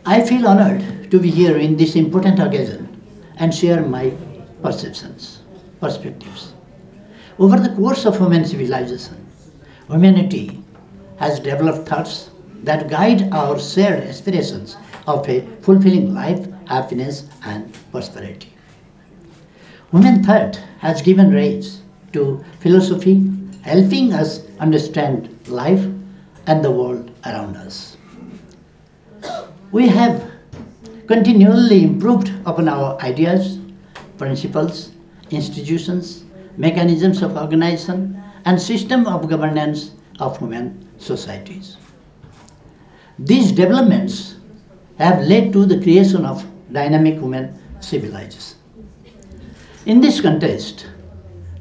I feel honored to be here in this important occasion and share my perspectives. Over the course of human civilization, humanity has developed thoughts that guide our shared aspirations of a fulfilling life, happiness, and prosperity. Human thought has given rise to philosophy, helping us understand life and the world around us. We have continually improved upon our ideas, principles, institutions, mechanisms of organization, and system of governance of human societies. These developments have led to the creation of dynamic human civilization. In this context,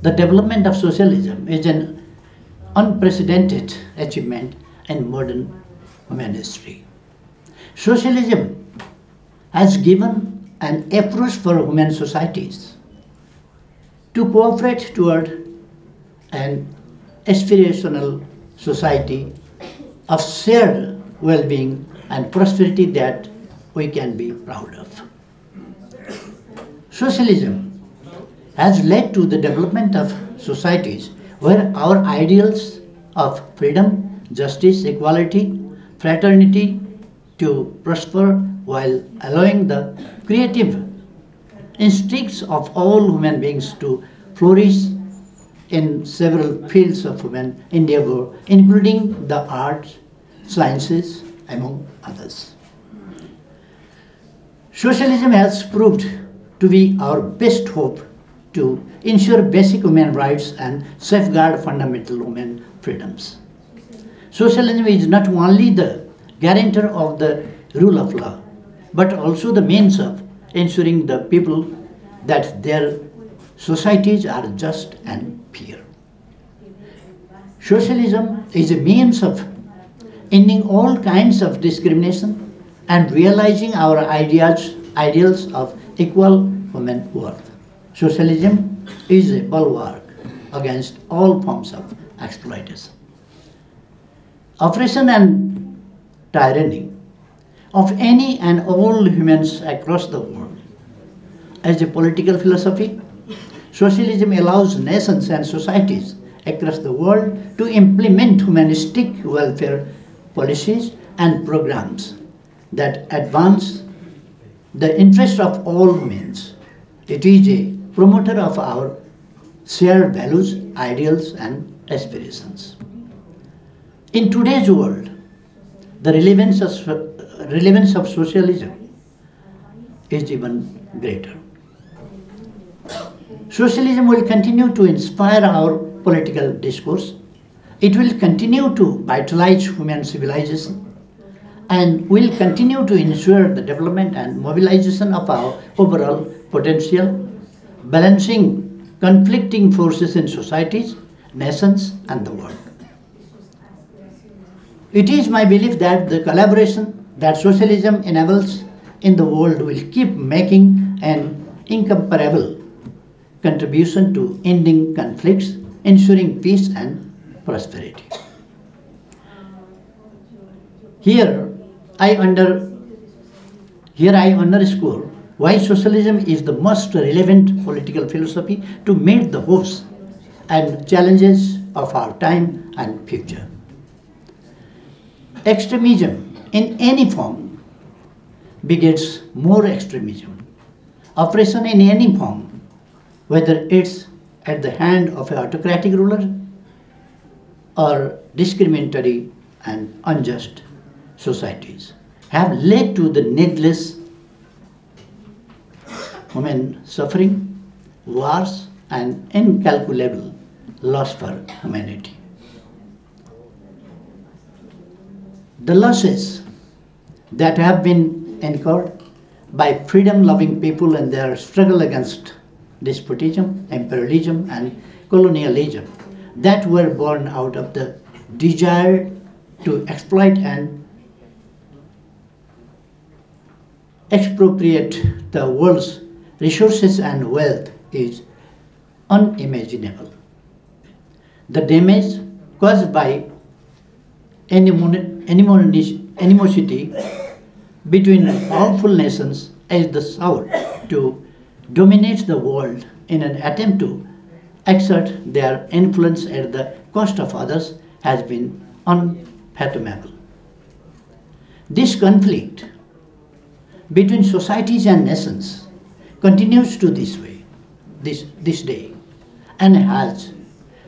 the development of socialism is an unprecedented achievement in modern human history. Socialism has given an approach for human societies to cooperate toward an aspirational society of shared well-being and prosperity that we can be proud of. Socialism has led to the development of societies where our ideals of freedom, justice, equality, fraternity to prosper while allowing the creative instincts of all human beings to flourish in several fields of human endeavor, including the arts, sciences, among others. Socialism has proved to be our best hope to ensure basic human rights and safeguard fundamental human freedoms. Socialism is not only the guarantor of the rule of law, but also the means of ensuring the people that their societies are just and fair. Socialism is a means of ending all kinds of discrimination and realizing our ideals of equal human worth. Socialism is a bulwark against all forms of exploitation, oppression, and tyranny of any and all humans across the world. As a political philosophy, socialism allows nations and societies across the world to implement humanistic welfare policies and programs that advance the interest of all humans. It is a promoter of our shared values, ideals, and aspirations. In today's world, the relevance of socialism is even greater. Socialism will continue to inspire our political discourse. It will continue to vitalize human civilization and will continue to ensure the development and mobilization of our overall potential, balancing conflicting forces in societies, nations, and the world. It is my belief that the collaboration that socialism enables in the world will keep making an incomparable contribution to ending conflicts, ensuring peace and prosperity. Here I underscore why socialism is the most relevant political philosophy to meet the hopes and challenges of our time and future. Extremism in any form begets more extremism. Oppression in any form, whether it's at the hand of an autocratic ruler or discriminatory and unjust societies, have led to the needless human suffering, wars, and incalculable loss for humanity. The losses that have been incurred by freedom-loving people in their struggle against despotism, imperialism, and colonialism that were born out of the desire to exploit and expropriate the world's resources and wealth is unimaginable. The damage caused by animosity between powerful nations as the South to dominate the world in an attempt to exert their influence at the cost of others has been unfathomable. This conflict between societies and nations continues to this day and has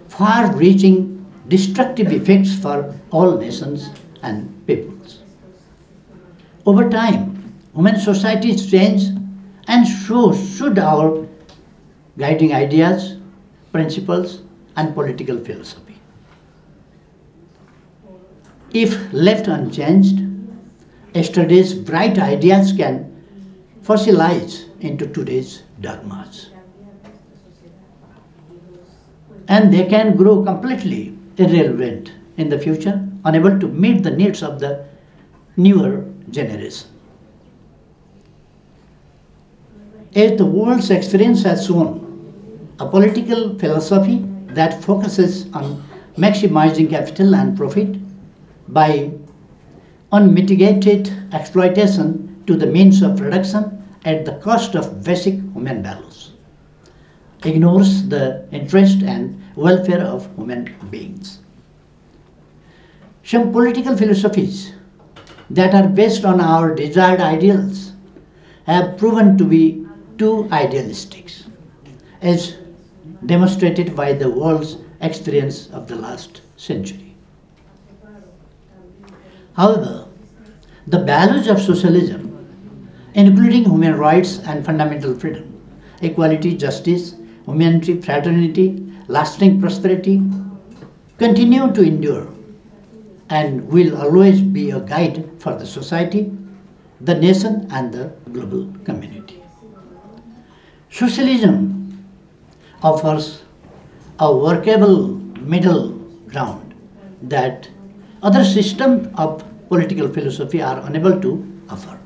far-reaching destructive effects for all nations and peoples. Over time, human societies change, and so should our guiding ideas, principles, and political philosophy. If left unchanged, yesterday's bright ideas can fossilize into today's dogmas. And they can grow completely irrelevant in the future, unable to meet the needs of the newer generation. As the world's experience has shown, a political philosophy that focuses on maximizing capital and profit by unmitigated exploitation to the means of production at the cost of basic human values ignores the interest and welfare of human beings. Some political philosophies that are based on our desired ideals have proven to be too idealistic, as demonstrated by the world's experience of the last century. However, the values of socialism, including human rights and fundamental freedom, equality, justice, humanity, fraternity, lasting prosperity, continue to endure and will always be a guide for the society, the nation, and the global community. Socialism offers a workable middle ground that other systems of political philosophy are unable to offer.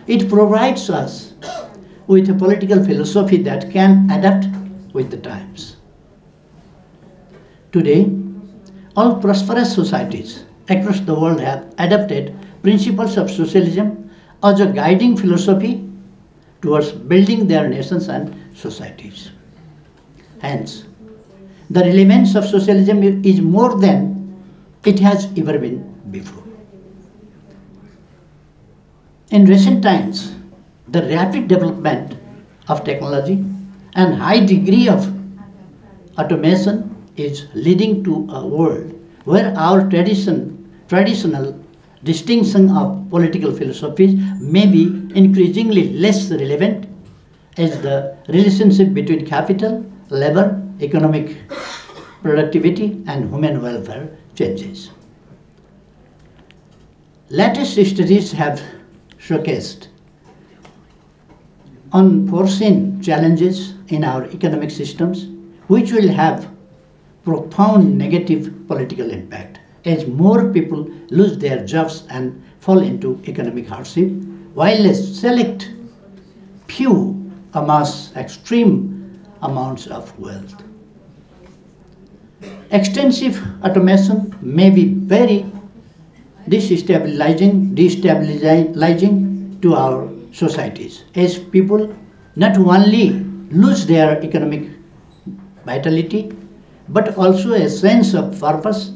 It provides us with a political philosophy that can adapt with the times. Today, all prosperous societies across the world have adopted principles of socialism as a guiding philosophy towards building their nations and societies. Hence, the relevance of socialism is more than it has ever been before. In recent times, the rapid development of technology and high degree of automation is leading to a world where our traditional distinction of political philosophies may be increasingly less relevant as the relationship between capital, labor, economic productivity, and human welfare changes. Latest studies have showcased unforeseen challenges in our economic systems, which will have profound negative political impact as more people lose their jobs and fall into economic hardship, while a select few amass extreme amounts of wealth. Extensive automation may be very destabilizing to our societies, as people not only lose their economic vitality, but also a sense of purpose,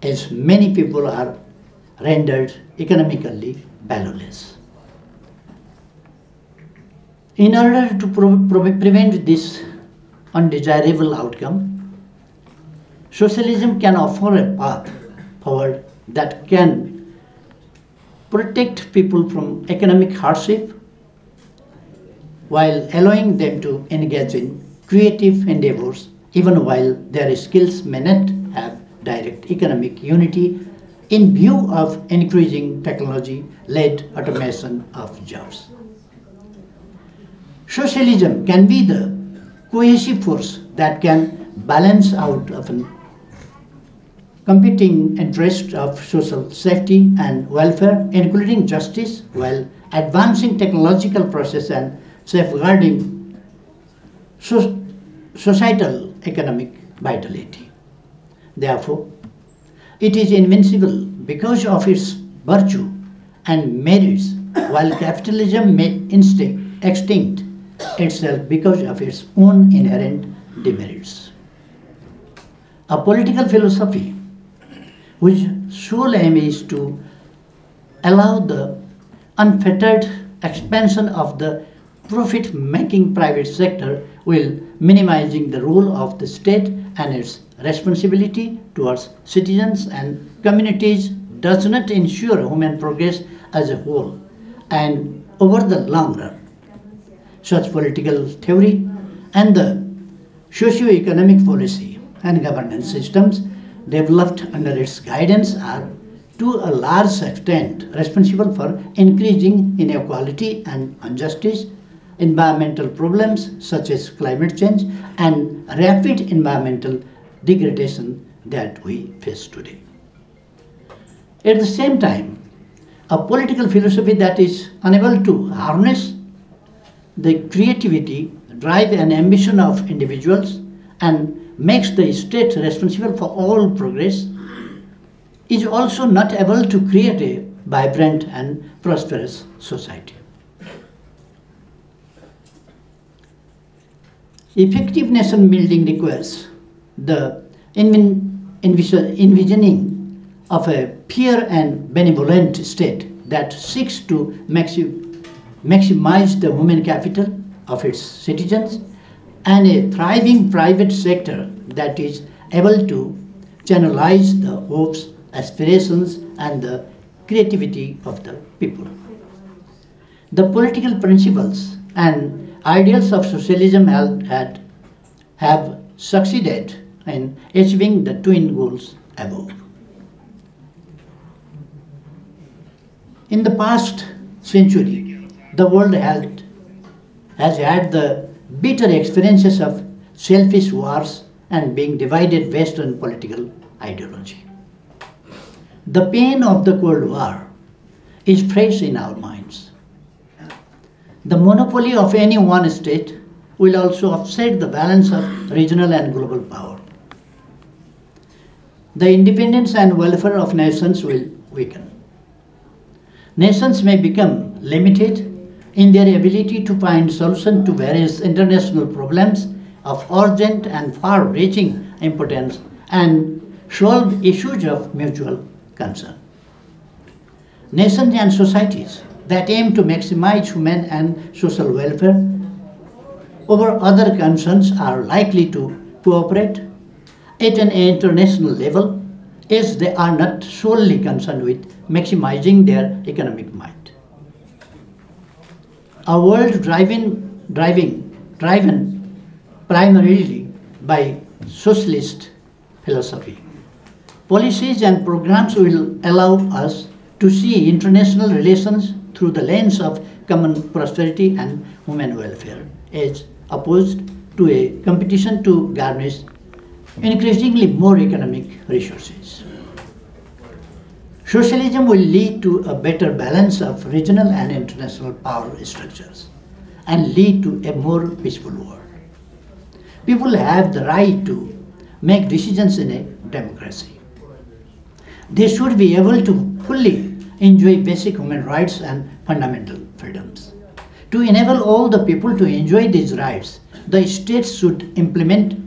as many people are rendered economically valueless. In order to prevent this undesirable outcome, socialism can offer a path forward that can protect people from economic hardship while allowing them to engage in creative endeavors even while their skills may not have direct economic unity in view of increasing technology-led automation of jobs. Socialism can be the cohesive force that can balance out often competing interests of social safety and welfare, including justice, while advancing technological process and safeguarding societal economic vitality. Therefore, it is invincible because of its virtue and merits, while capitalism may extinct itself because of its own inherent demerits. A political philosophy whose sole aim is to allow the unfettered expansion of the profit-making private sector while minimizing the role of the state and its responsibility towards citizens and communities does not ensure human progress as a whole and over the long run. Such political theory and the socio-economic policy and governance systems developed under its guidance are to a large extent responsible for increasing inequality and injustice, environmental problems such as climate change, and rapid environmental degradation that we face today. At the same time, a political philosophy that is unable to harness the creativity, drive, and ambition of individuals and makes the state responsible for all progress is also not able to create a vibrant and prosperous society. Effective nation building requires the envisioning of a fair and benevolent state that seeks to maximize the human capital of its citizens and a thriving private sector that is able to channelize the hopes, aspirations, and the creativity of the people. The political principles and ideals of socialism have succeeded in achieving the twin goals above. In the past century, the world has had the bitter experiences of selfish wars and being divided based on political ideology. The pain of the Cold War is fresh in our minds. The monopoly of any one state will also upset the balance of regional and global power. The independence and welfare of nations will weaken. Nations may become limited in their ability to find solutions to various international problems of urgent and far-reaching importance and solve issues of mutual concern. Nations and societies that aim to maximize human and social welfare over other concerns are likely to cooperate at an international level as they are not solely concerned with maximizing their economic might. A world driven primarily by socialist philosophy, policies and programs will allow us to see international relations through the lens of common prosperity and human welfare, as opposed to a competition to garnish increasingly more economic resources. Socialism will lead to a better balance of regional and international power structures and lead to a more peaceful world. People have the right to make decisions in a democracy. They should be able to fully enjoy basic human rights and fundamental freedoms. To enable all the people to enjoy these rights, the states should implement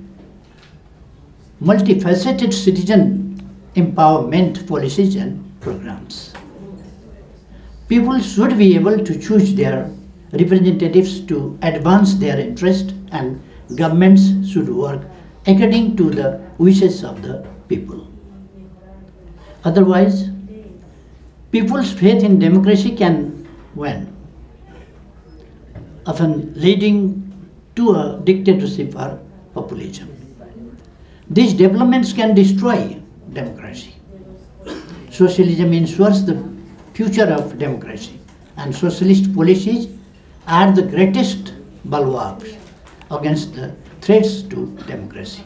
multifaceted citizen empowerment policies and programs. People should be able to choose their representatives to advance their interest, and governments should work according to the wishes of the people. Otherwise, people's faith in democracy can wane, often leading to a dictatorship or populism. These developments can destroy democracy. Socialism ensures the future of democracy, and socialist policies are the greatest bulwarks against the threats to democracy.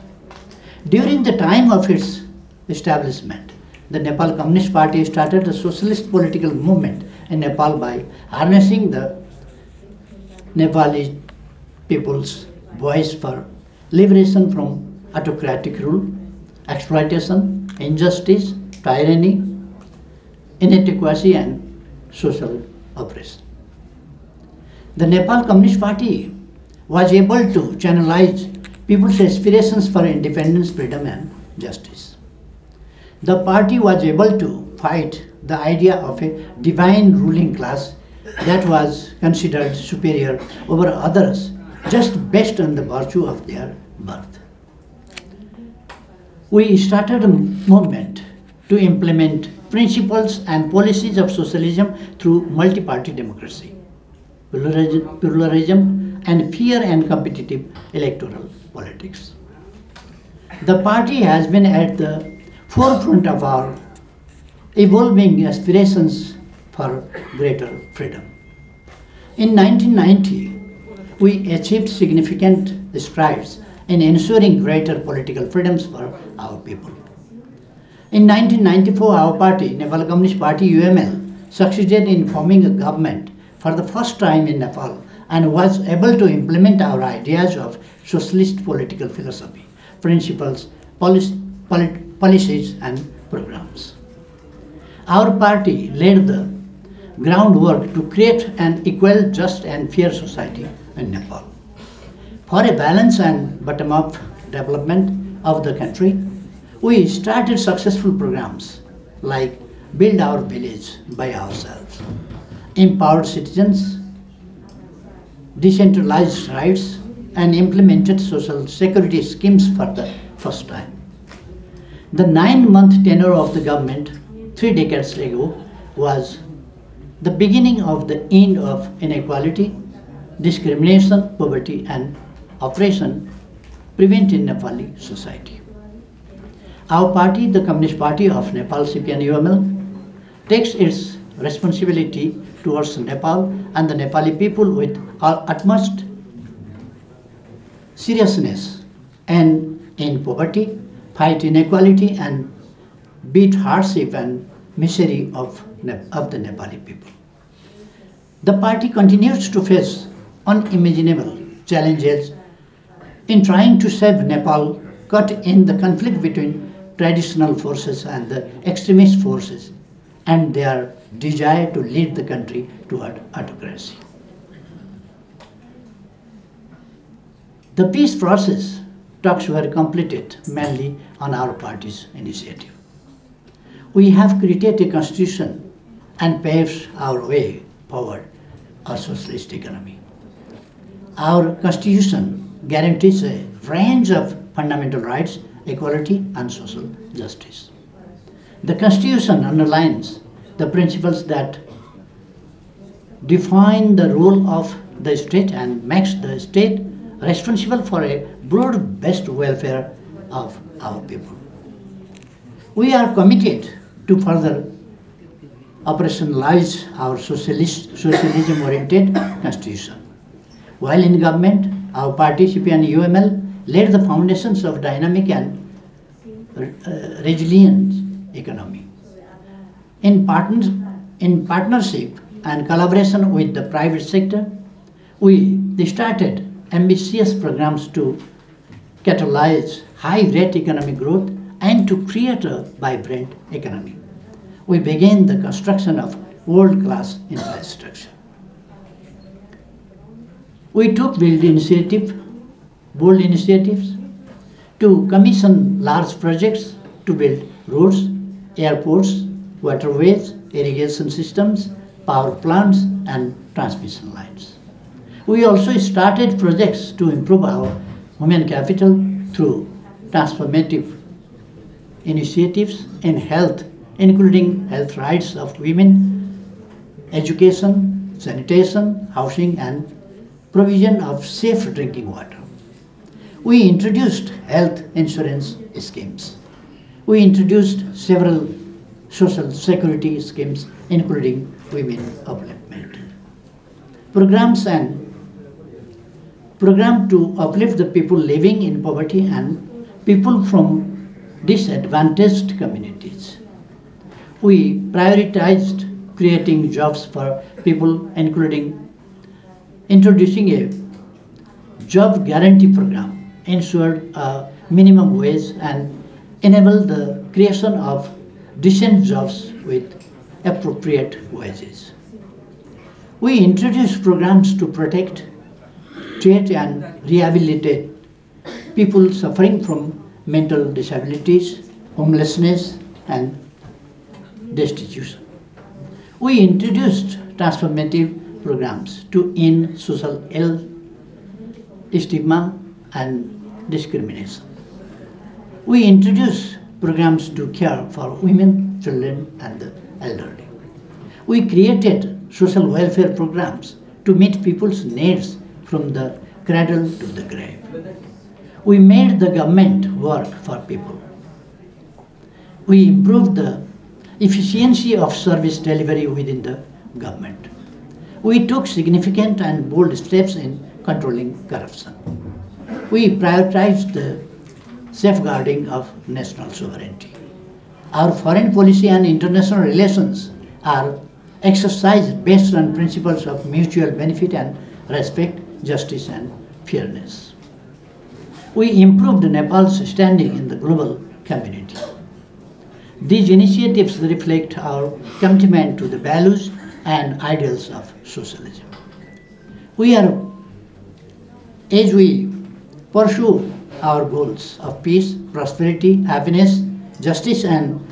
During the time of its establishment, the Nepal Communist Party started a socialist political movement in Nepal by harnessing the Nepali people's voice for liberation from autocratic rule, exploitation, injustice, tyranny, inadequacy, and social operation. The Nepal Communist Party was able to channelize people's aspirations for independence, freedom and justice. The party was able to fight the idea of a divine ruling class that was considered superior over others just based on the virtue of their birth. We started a movement to implement principles and policies of socialism through multi-party democracy, pluralism and fair and competitive electoral politics. The party has been at the forefront of our evolving aspirations for greater freedom. In 1990, we achieved significant strides in ensuring greater political freedoms for our people. In 1994, our party, Nepal Communist Party UML, succeeded in forming a government for the first time in Nepal and was able to implement our ideas of socialist political philosophy, principles, policies and programs. Our party laid the groundwork to create an equal, just and fair society in Nepal. For a balanced and bottom-up development of the country, we started successful programs like Build Our Village by Ourselves, Empowered Citizens, Decentralized Rights, and implemented social security schemes for the first time. The 9-month tenure of the government 3 decades ago was the beginning of the end of inequality, discrimination, poverty, and oppression prevalent in Nepali society. Our party, the Communist Party of Nepal CPN-UML, takes its responsibility towards Nepal and the Nepali people with our utmost seriousness and in poverty, fight inequality and beat hardship and misery of the Nepali people. The party continues to face unimaginable challenges in trying to save Nepal caught in the conflict between traditional forces and the extremist forces and their desire to lead the country toward autocracy. The peace process talks were completed mainly on our party's initiative. We have created a constitution and paved our way forward a socialist economy. Our constitution guarantees a range of fundamental rights, equality and social justice. The constitution underlines the principles that define the role of the state and makes the state responsible for a broad-based welfare of our people. We are committed to further operationalize our socialism-oriented constitution. While in government, our party CPN-UML laid the foundations of dynamic and resilient economy. In partnership and collaboration with the private sector, we started ambitious programs to catalyze high-rate economic growth and to create a vibrant economy. We began the construction of world-class infrastructure. We took bold initiatives to commission large projects to build roads, airports, waterways, irrigation systems, power plants, and transmission lines. We also started projects to improve our human capital through transformative initiatives in health, including health rights of women, education, sanitation, housing, and provision of safe drinking water. We introduced health insurance schemes. We introduced several social security schemes, including women upliftment. Programs to uplift the people living in poverty and people from disadvantaged communities. We prioritized creating jobs for people, including introducing a job guarantee program, ensured a minimum wage, and enabled the creation of decent jobs with appropriate wages. We introduced programs to protect, treat and rehabilitate people suffering from mental disabilities, homelessness and destitution. We introduced transformative programs to end social ill, stigma and discrimination. We introduced programs to care for women, children and the elderly. We created social welfare programs to meet people's needs from the cradle to the grave. We made the government work for people. We improved the efficiency of service delivery within the government. We took significant and bold steps in controlling corruption. We prioritized the safeguarding of national sovereignty. Our foreign policy and international relations are exercised based on principles of mutual benefit and respect, justice and fairness. We improved Nepal's standing in the global community. These initiatives reflect our commitment to the values and ideals of socialism. As we pursue our goals of peace, prosperity, happiness, justice and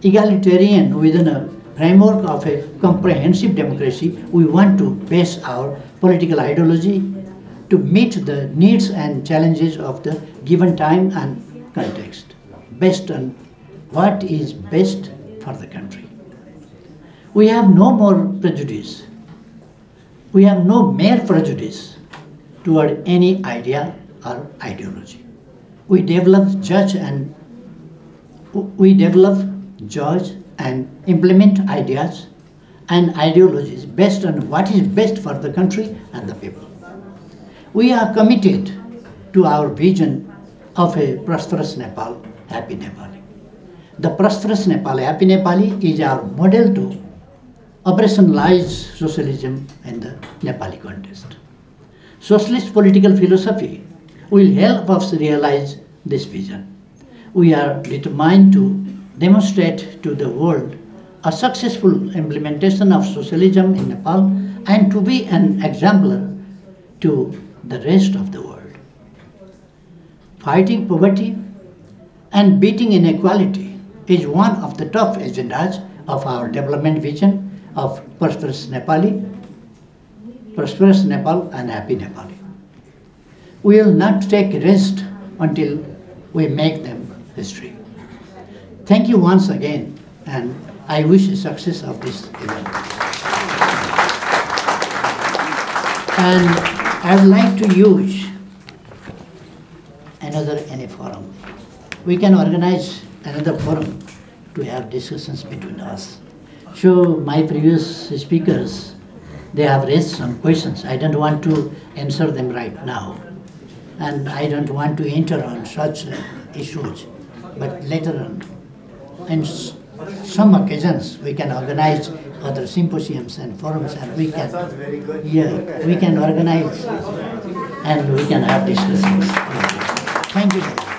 egalitarian within a framework of a comprehensive democracy, we want to base our political ideology to meet the needs and challenges of the given time and context, based on what is best for the country. We have no more prejudice. We have no mere prejudice toward any idea or ideology. We develop, judge and implement ideas and ideologies based on what is best for the country and the people. We are committed to our vision of a prosperous Nepal, happy Nepali. The prosperous Nepal, happy Nepali is our model to operationalize socialism in the Nepali context. Socialist political philosophy will help us realize this vision. We are determined to demonstrate to the world a successful implementation of socialism in Nepal and to be an exemplar to the rest of the world. Fighting poverty and beating inequality is one of the top agendas of our development vision of prosperous Nepal and happy Nepali. We will not take rest until we make them history. Thank you once again, and I wish the success of this event. And I would like to use any forum. We can organize another forum to have discussions between us. So my previous speakers, they have raised some questions. I don't want to answer them right now. And I don't want to enter on such issues. But later on, in some occasions, we can organize other symposiums and forums, and we can, we can organize and we can have discussions. Thank you.